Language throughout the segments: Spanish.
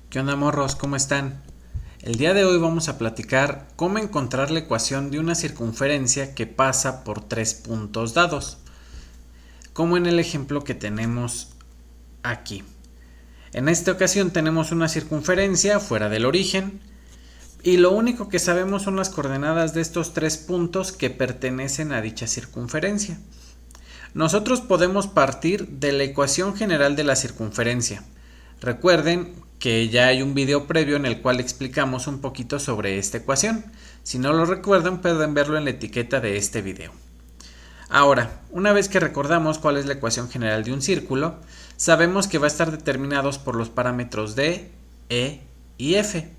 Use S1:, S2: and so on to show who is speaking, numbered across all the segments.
S1: ¿Qué onda, morros? ¿Cómo están? El día de hoy vamos a platicar cómo encontrar la ecuación de una circunferencia que pasa por tres puntos dados, como en el ejemplo que tenemos aquí. En esta ocasión tenemos una circunferencia fuera del origen y lo único que sabemos son las coordenadas de estos tres puntos que pertenecen a dicha circunferencia. Nosotros podemos partir de la ecuación general de la circunferencia. Recuerden que ya hay un video previo en el cual explicamos un poquito sobre esta ecuación. Si no lo recuerdan, pueden verlo en la etiqueta de este video. Ahora, una vez que recordamos cuál es la ecuación general de un círculo, sabemos que va a estar determinados por los parámetros D, E y F.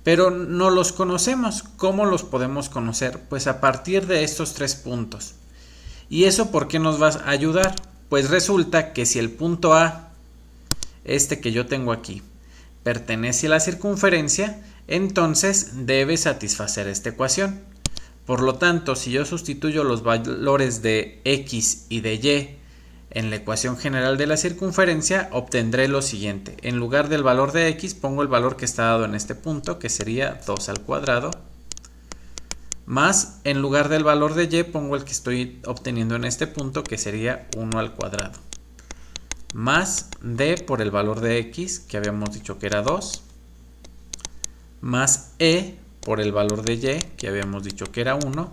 S1: Pero no los conocemos. ¿Cómo los podemos conocer? Pues a partir de estos tres puntos. ¿Y eso por qué nos va a ayudar? Pues resulta que si el punto A, este que yo tengo aquí, pertenece a la circunferencia, entonces debe satisfacer esta ecuación. Por lo tanto, si yo sustituyo los valores de x y de y en la ecuación general de la circunferencia, obtendré lo siguiente. En lugar del valor de x, pongo el valor que está dado en este punto, que sería 2 al cuadrado, más en lugar del valor de y pongo el que estoy obteniendo en este punto, que sería 1 al cuadrado, más d por el valor de x, que habíamos dicho que era 2, más e por el valor de y, que habíamos dicho que era 1,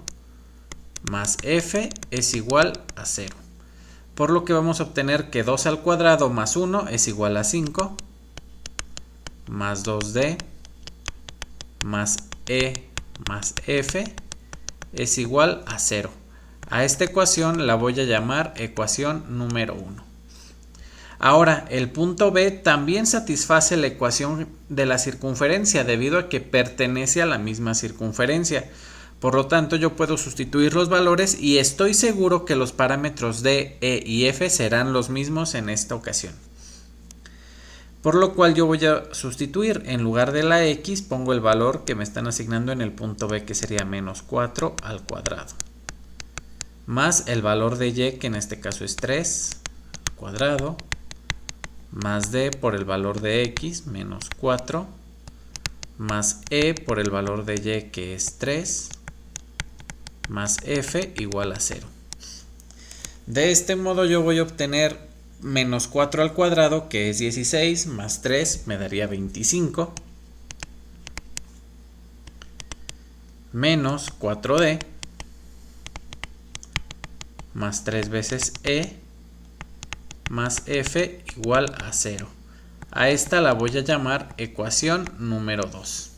S1: más f es igual a 0. Por lo que vamos a obtener que 2 al cuadrado más 1 es igual a 5, más 2d, más e más f es igual a 0. A esta ecuación la voy a llamar ecuación número 1. Ahora, el punto B también satisface la ecuación de la circunferencia debido a que pertenece a la misma circunferencia. Por lo tanto, yo puedo sustituir los valores y estoy seguro que los parámetros D, E y F serán los mismos en esta ocasión. Por lo cual yo voy a sustituir, en lugar de la x pongo el valor que me están asignando en el punto B, que sería menos 4 al cuadrado, más el valor de y, que en este caso es 3 al cuadrado, más d por el valor de x, menos 4, más e por el valor de y, que es 3, más f igual a 0. De este modo yo voy a obtener menos 4 al cuadrado, que es 16, más 3 me daría 25, menos 4d, más 3 veces e, más f igual a 0. A esta la voy a llamar ecuación número 2.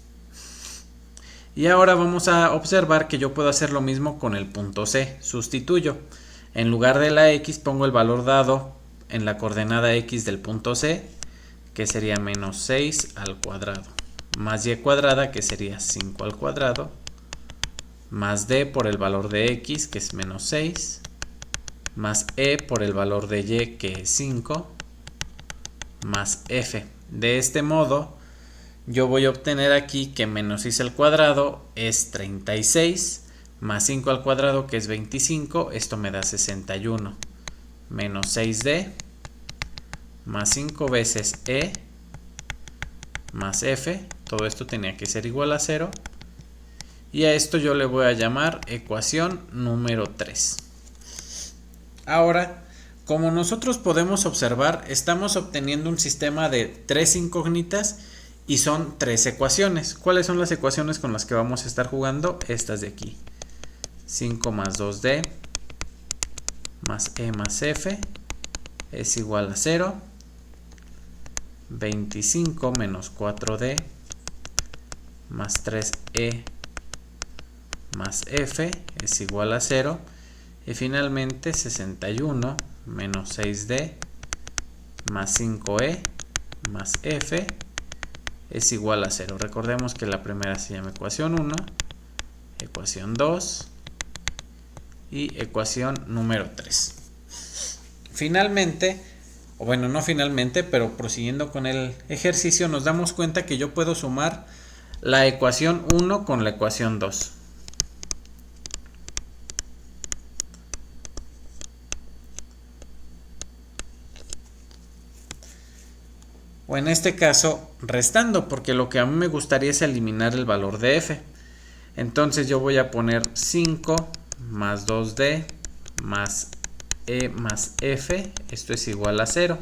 S1: Y ahora vamos a observar que yo puedo hacer lo mismo con el punto C. Sustituyo. En lugar de la x pongo el valor dado en la coordenada x del punto C, que sería menos 6 al cuadrado, más y cuadrada, que sería 5 al cuadrado, más d por el valor de x, que es menos 6, más e por el valor de y, que es 5, más f. De este modo, yo voy a obtener aquí que menos 6 al cuadrado es 36, más 5 al cuadrado, que es 25, esto me da 61, menos 6d, más 5 veces e, más f, todo esto tenía que ser igual a 0, y a esto yo le voy a llamar ecuación número 3. Ahora, como nosotros podemos observar, estamos obteniendo un sistema de tres incógnitas y son tres ecuaciones. ¿Cuáles son las ecuaciones con las que vamos a estar jugando? Estas de aquí. 5 más 2d más e más f es igual a 0. 25 menos 4d más 3e más f es igual a 0. Y finalmente 61 menos 6d más 5e más f es igual a 0. Recordemos que la primera se llama ecuación 1, ecuación 2 y ecuación número 3. Finalmente, o bueno, no finalmente, pero prosiguiendo con el ejercicio, nos damos cuenta que yo puedo sumar la ecuación 1 con la ecuación 2. o en este caso restando, porque lo que a mí me gustaría es eliminar el valor de f. Entonces yo voy a poner 5 más 2d más e más f, esto es igual a 0.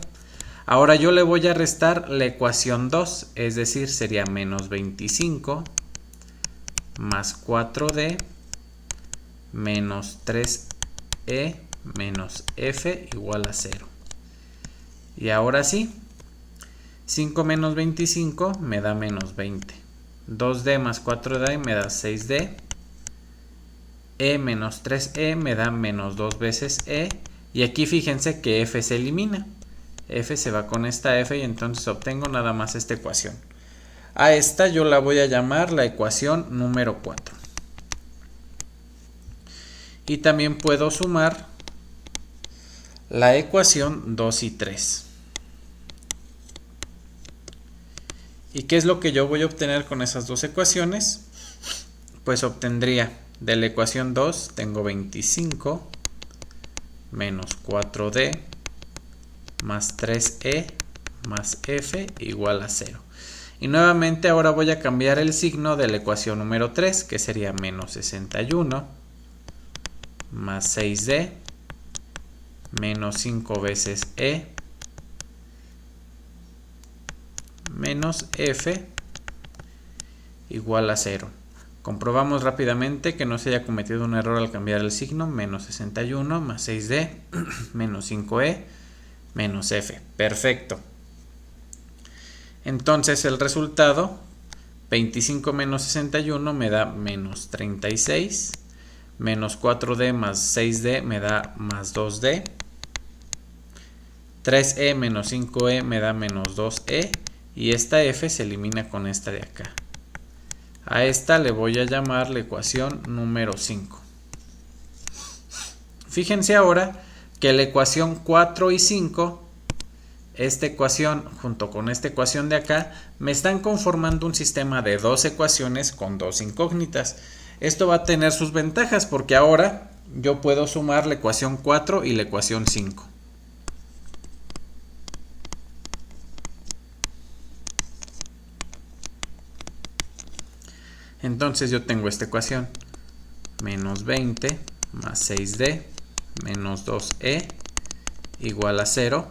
S1: Ahora yo le voy a restar la ecuación 2, es decir, sería menos 25 más 4d menos 3e menos f igual a 0. Y ahora sí, 5 menos 25 me da menos 20. 2d más 4d me da 6d. E menos 3e me da menos 2 veces e. Y aquí fíjense que f se elimina. F se va con esta f y entonces obtengo nada más esta ecuación. A esta yo la voy a llamar la ecuación número 4. Y también puedo sumar la ecuación 2 y 3. ¿Y qué es lo que yo voy a obtener con esas dos ecuaciones? Pues obtendría de la ecuación 2, tengo 25 menos 4d más 3e más f igual a 0. Y nuevamente ahora voy a cambiar el signo de la ecuación número 3, que sería menos 61 más 6d menos 5 veces e menos f igual a 0. Comprobamos rápidamente que no se haya cometido un error al cambiar el signo. Menos 61 más 6d menos 5e menos f. Perfecto. Entonces el resultado, 25 menos 61 me da menos 36. Menos 4d más 6d me da más 2d. 3e menos 5e me da menos 2e. Y esta f se elimina con esta de acá. A esta le voy a llamar la ecuación número 5. Fíjense ahora que la ecuación 4 y 5, esta ecuación junto con esta ecuación de acá, me están conformando un sistema de dos ecuaciones con dos incógnitas. Esto va a tener sus ventajas porque ahora yo puedo sumar la ecuación 4 y la ecuación 5. Entonces yo tengo esta ecuación, menos 20 más 6d menos 2e igual a 0.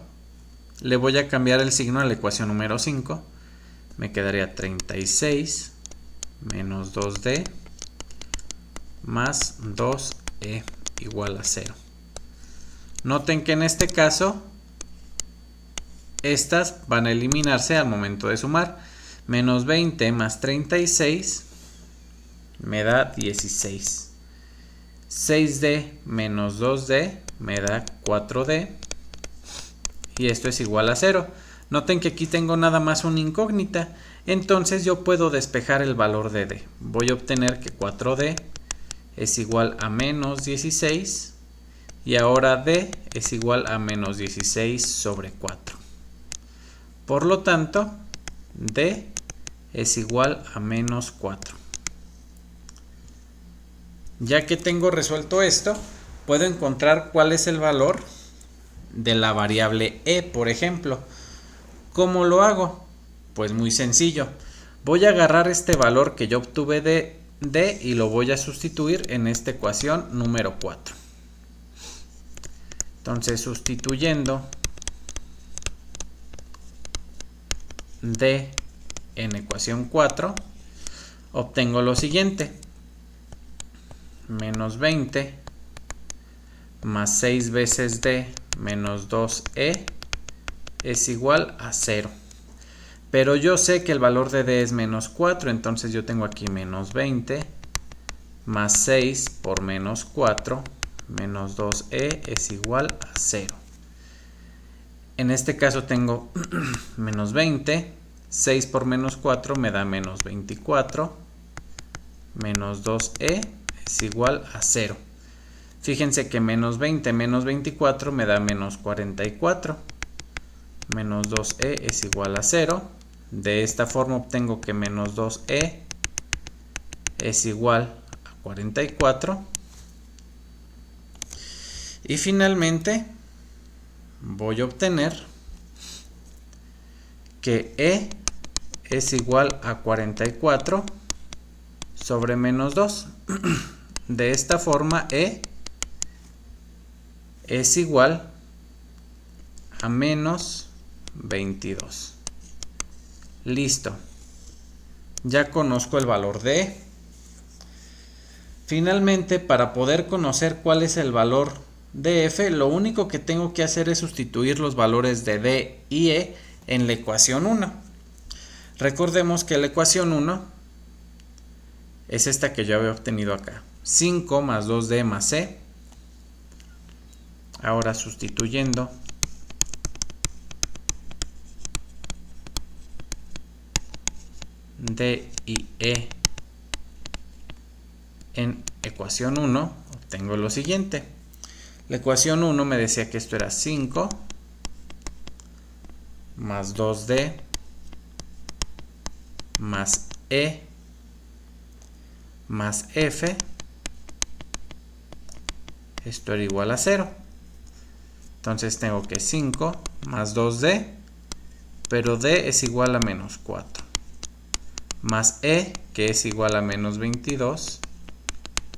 S1: Le voy a cambiar el signo a la ecuación número 5. Me quedaría 36 menos 2d más 2e igual a 0. Noten que en este caso estas van a eliminarse al momento de sumar. Menos 20 más 36 me da 16. 6d menos 2d me da 4d. Y esto es igual a 0. Noten que aquí tengo nada más una incógnita. Entonces yo puedo despejar el valor de d. Voy a obtener que 4d es igual a menos 16. Y ahora d es igual a menos 16 sobre 4. Por lo tanto, d es igual a menos 4. Ya que tengo resuelto esto, puedo encontrar cuál es el valor de la variable e, por ejemplo. ¿Cómo lo hago? Pues muy sencillo. Voy a agarrar este valor que yo obtuve de d y lo voy a sustituir en esta ecuación número 4. Entonces, sustituyendo d en ecuación 4, obtengo lo siguiente. Menos 20 más 6 veces d menos 2e es igual a 0. Pero yo sé que el valor de d es menos 4, entonces yo tengo aquí menos 20 más 6 por menos 4 menos 2e es igual a 0. En este caso tengo menos 20, 6 por menos 4 me da menos 24, menos 2e es igual a 0. Fíjense que menos 20 menos 24 me da menos 44. Menos 2e es igual a 0. De esta forma obtengo que menos 2e es igual a 44. Y finalmente voy a obtener que E es igual a 44 sobre menos 2. De esta forma E es igual a menos 22. Listo. Ya conozco el valor de E. Finalmente, para poder conocer cuál es el valor de F, lo único que tengo que hacer es sustituir los valores de D y E en la ecuación 1. Recordemos que la ecuación 1 es esta que yo había obtenido acá. 5 más 2D más E. Ahora sustituyendo D y E en ecuación 1, obtengo lo siguiente. La ecuación 1 me decía que esto era 5 más 2D más E más F. Esto era igual a 0. Entonces tengo que 5 más 2D, pero D es igual a menos 4. Más E, que es igual a menos 22,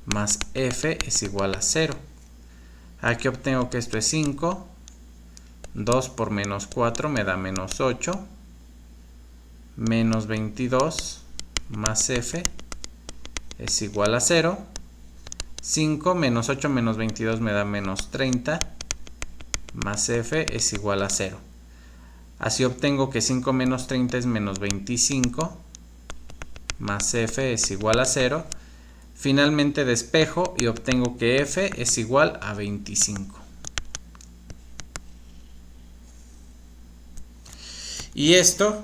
S1: más F es igual a 0. Aquí obtengo que esto es 5. 2 por menos 4 me da menos 8. Menos 22 más F es igual a 0. 5 menos 8 menos 22 me da menos 30. Más F es igual a 0. Así obtengo que 5 menos 30 es menos 25. Más F es igual a 0. Finalmente despejo y obtengo que F es igual a 25. Y esto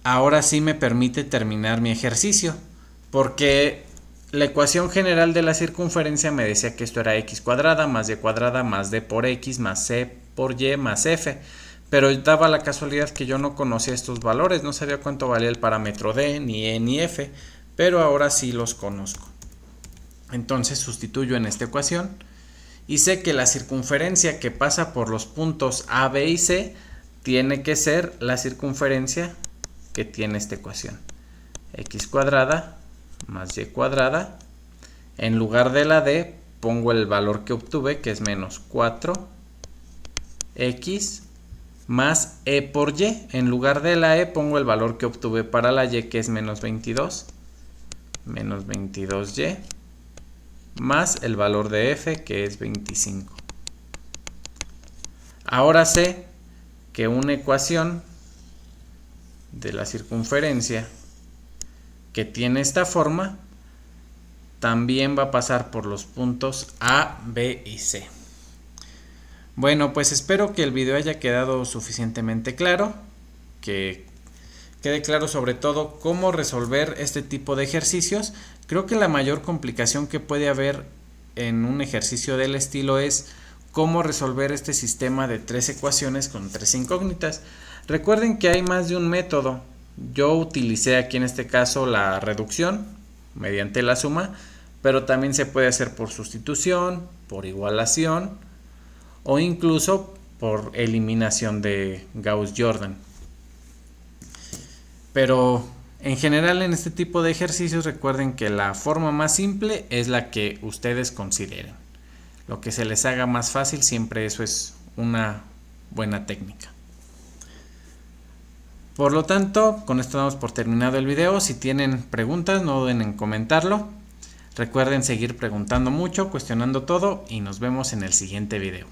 S1: ahora sí me permite terminar mi ejercicio, porque la ecuación general de la circunferencia me decía que esto era x cuadrada más y cuadrada más d por x más c por y más f. Pero daba la casualidad que yo no conocía estos valores, no sabía cuánto valía el parámetro d, ni e, ni f, pero ahora sí los conozco. Entonces sustituyo en esta ecuación y sé que la circunferencia que pasa por los puntos A, B y C tiene que ser la circunferencia que tiene esta ecuación. X cuadrada más y cuadrada. En lugar de la d pongo el valor que obtuve, que es menos 4x más e por y. En lugar de la e pongo el valor que obtuve para la y, que es menos 22. Menos 22y más el valor de f, que es 25. Ahora sé que una ecuación de la circunferencia que tiene esta forma también va a pasar por los puntos A, B y C. Bueno, pues espero que el video haya quedado suficientemente claro, que quede claro sobre todo cómo resolver este tipo de ejercicios. Creo que la mayor complicación que puede haber en un ejercicio del estilo es cómo resolver este sistema de 3 ecuaciones con 3 incógnitas. Recuerden que hay más de un método. Yo utilicé aquí en este caso la reducción mediante la suma, pero también se puede hacer por sustitución, por igualación o incluso por eliminación de Gauss-Jordan. Pero en general en este tipo de ejercicios recuerden que la forma más simple es la que ustedes consideren. Lo que se les haga más fácil, siempre eso es una buena técnica. Por lo tanto, con esto damos por terminado el video. Si tienen preguntas, no duden en comentarlo. Recuerden seguir preguntando mucho, cuestionando todo y nos vemos en el siguiente video.